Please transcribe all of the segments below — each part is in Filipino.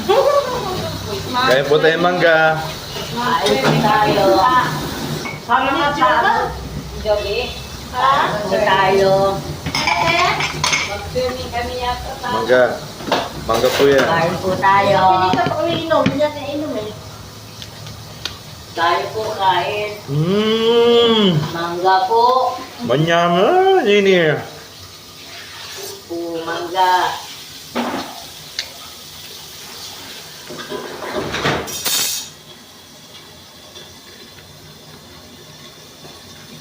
Kaya po tayo mangga. Ayos tayo. Kami na tayo. Jogi. Tayo. Mag-swimming kami yata. Mangga. Mangga po yan. Kain po tayo. Hindi ka pa umiinom. Hindi natin inom eh. Tayo po kain. Mangga po. Manyaman ini. Po mangga.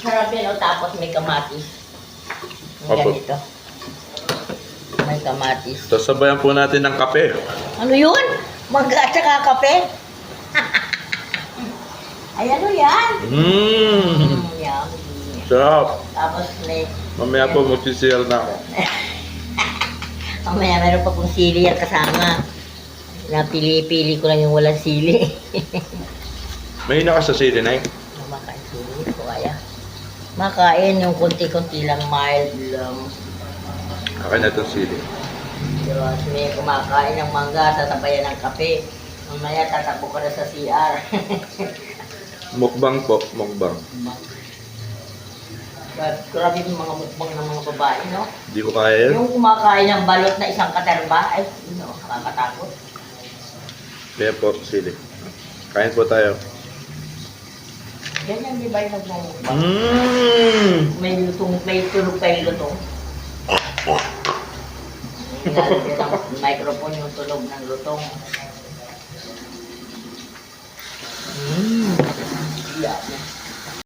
Sarap yun, oh, tapos may kamatis. May Opo. ganito. May kamatis. Sasabayan po natin ng kape. Ano yun? Mangga at saka kape? Ay, ano yan? Yan. Sarap. Tapos may... Mamaya po magsisiyal na ako. Mamaya meron pa pong sili yan kasama. Napili-pili ko lang yung walang sili. May ka sa sili, Nay. Makain sili ko kaya. Makain yung konti-konti lang, mild lang. Akin na itong sili. Tapos may kumakain ng mangga, tatabayan ng kape. Mamaya tatakbo ko na sa CR. Mukbang po, mukbang. Grabe yung mga mukbang ng mga babae, no? Hindi ko kaya yan. Yung kumakain ng balot na isang katerba, ay, no, nakakatakot. Kaya po, sili. Kain po tayo. Ganyan, di ba yung nagmumukbang? May lutong, may tulog kayo lutong. Nilalagyan ng microphone yung tunog ng lutong. Yeah.